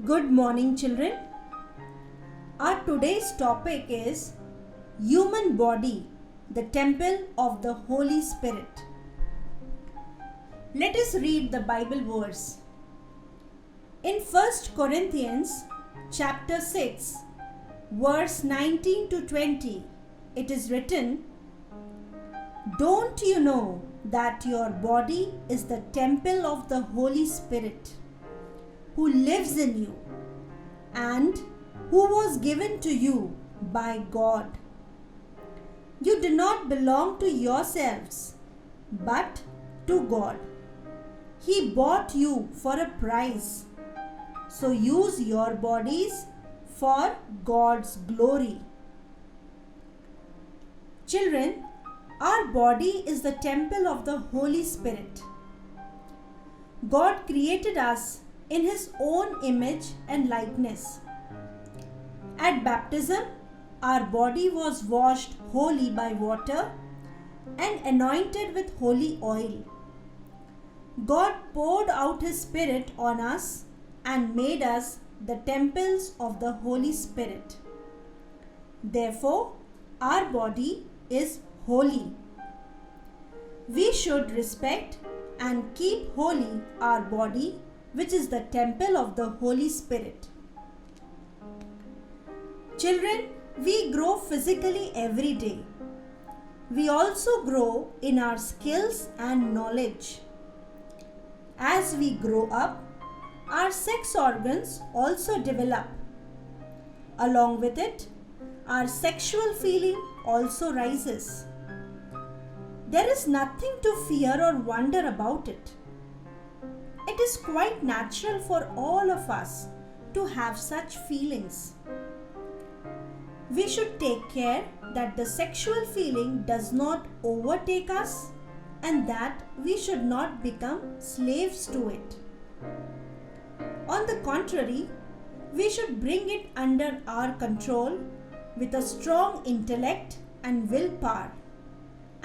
Good morning, children. Our today's topic is human body, the temple of the Holy Spirit. Let us read the Bible verse. In 1 Corinthians chapter 6, verse 19 to 20, it is written, "Don't you know that your body is the temple of the Holy Spirit, who lives in you, and who was given to you by God? You do not belong to yourselves, but to God. He bought you for a price. So use your bodies for God's glory." Children, our body is the temple of the Holy Spirit. God created us in His own image and likeness. At baptism, our body was washed wholly by water and anointed with holy oil. God poured out His Spirit on us and made us the temples of the Holy Spirit. Therefore, our body is holy. We should respect and keep holy our body, which is the temple of the Holy Spirit. Children, we grow physically every day. We also grow in our skills and knowledge. As we grow up, our sex organs also develop. Along with it, our sexual feeling also rises. There is nothing to fear or wonder about it. It is quite natural for all of us to have such feelings. We should take care that the sexual feeling does not overtake us and that we should not become slaves to it. On the contrary, we should bring it under our control with a strong intellect and willpower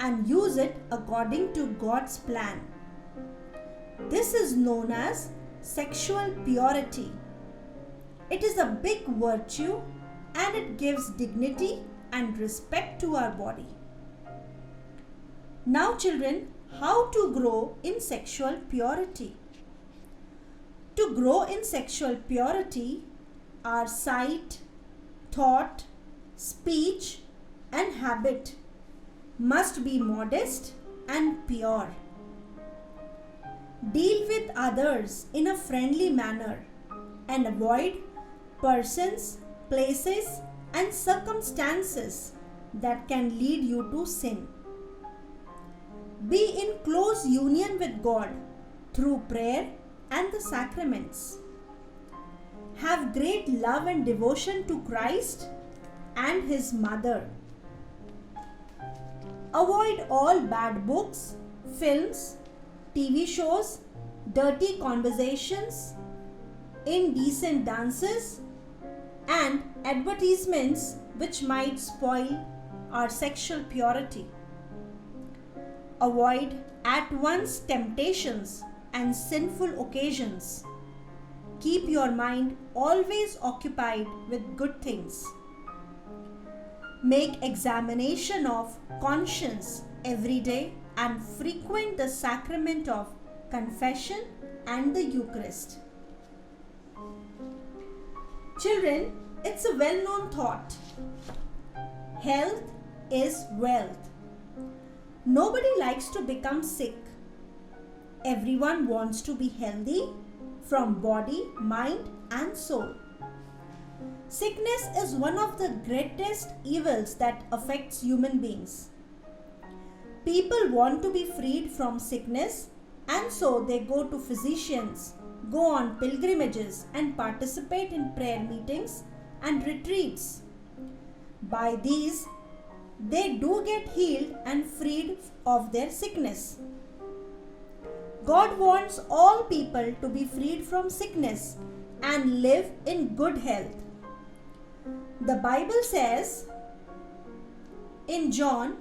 and use it according to God's plan. This is known as sexual purity. It is a big virtue and it gives dignity and respect to our body. Now, children, how to grow in sexual purity? To grow in sexual purity, our sight, thought, speech, and habit must be modest and pure. Deal with others in a friendly manner and avoid persons, places, and circumstances that can lead you to sin. Be in close union with God through prayer and the sacraments. Have great love and devotion to Christ and His mother. Avoid all bad books, films, TV shows, dirty conversations, indecent dances, and advertisements which might spoil our sexual purity. Avoid at once temptations and sinful occasions. Keep your mind always occupied with good things. Make examination of conscience every day and frequent the sacrament of confession and the Eucharist. Children, it's a well-known thought. Health is wealth. Nobody likes to become sick. Everyone wants to be healthy from body, mind, and soul. Sickness is one of the greatest evils that affects human beings. People want to be freed from sickness, and so they go to physicians, go on pilgrimages, and participate in prayer meetings and retreats. By these, they do get healed and freed of their sickness. God wants all people to be freed from sickness and live in good health. The Bible says in John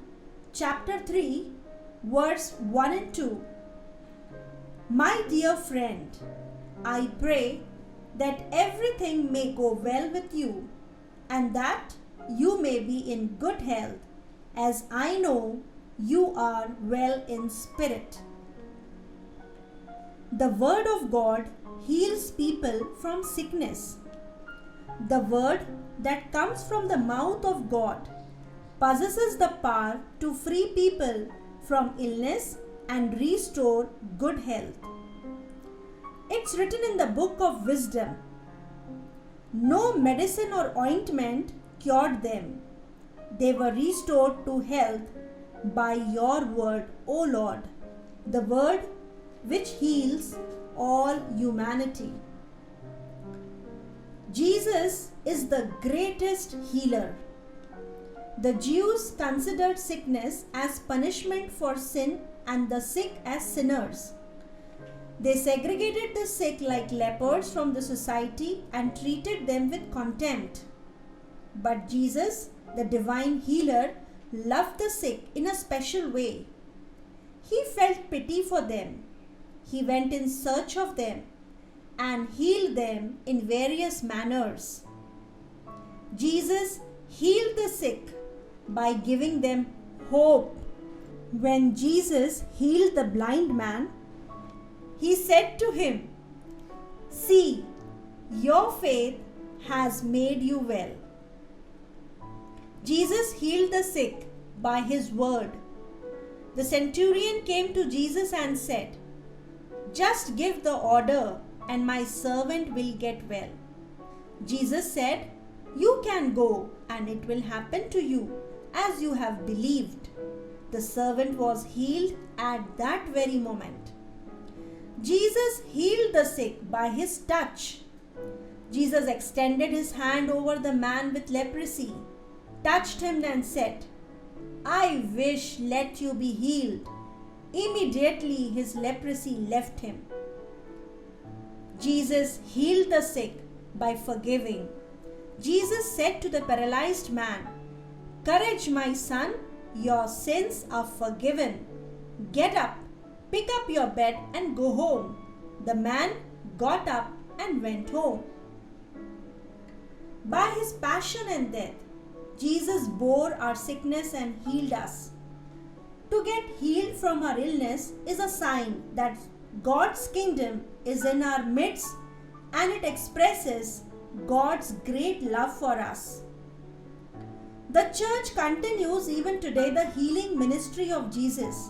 chapter 3, verse 1 and 2, "My dear friend, I pray that everything may go well with you, and that you may be in good health, as I know you are well in spirit. The Word of God heals people from sickness. The Word that comes from the mouth of God possesses the power to free people from illness and restore good health. It's written in the book of wisdom. No medicine or ointment cured them. They were restored to health by your word, O Lord, the word which heals all humanity. Jesus is the greatest healer. The Jews considered sickness as punishment for sin and the sick as sinners. They segregated the sick like lepers from the society and treated them with contempt. But Jesus, the divine healer, loved the sick in a special way. He felt pity for them. He went in search of them and healed them in various manners. Jesus healed the sick by giving them hope. When Jesus healed the blind man, he said to him, "See, your faith has made you well." Jesus healed the sick by his word. The centurion came to Jesus and said, "Just give the order and my servant will get well." Jesus said, "You can go and it will happen to you as you have believed." The servant was healed at that very moment. Jesus healed the sick by his touch. Jesus extended his hand over the man with leprosy, touched him and said, "I wish, let you be healed." Immediately his leprosy left him. Jesus healed the sick by forgiving. Jesus said to the paralyzed man, "Courage, my son, your sins are forgiven. Get up, pick up your bed and go home." The man got up and went home. By his passion and death, Jesus bore our sickness and healed us. To get healed from our illness is a sign that God's kingdom is in our midst, and it expresses God's great love for us. The church continues even today the healing ministry of Jesus.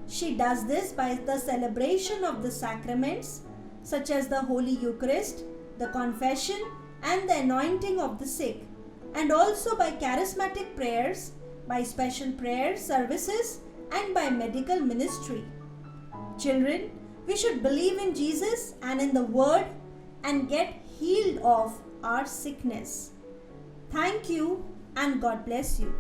She does this by the celebration of the sacraments such as the Holy Eucharist, the confession and the anointing of the sick, and also by charismatic prayers, by special prayer services and by medical ministry. Children, we should believe in Jesus and in the Word and get healed of our sickness. Thank you and God bless you.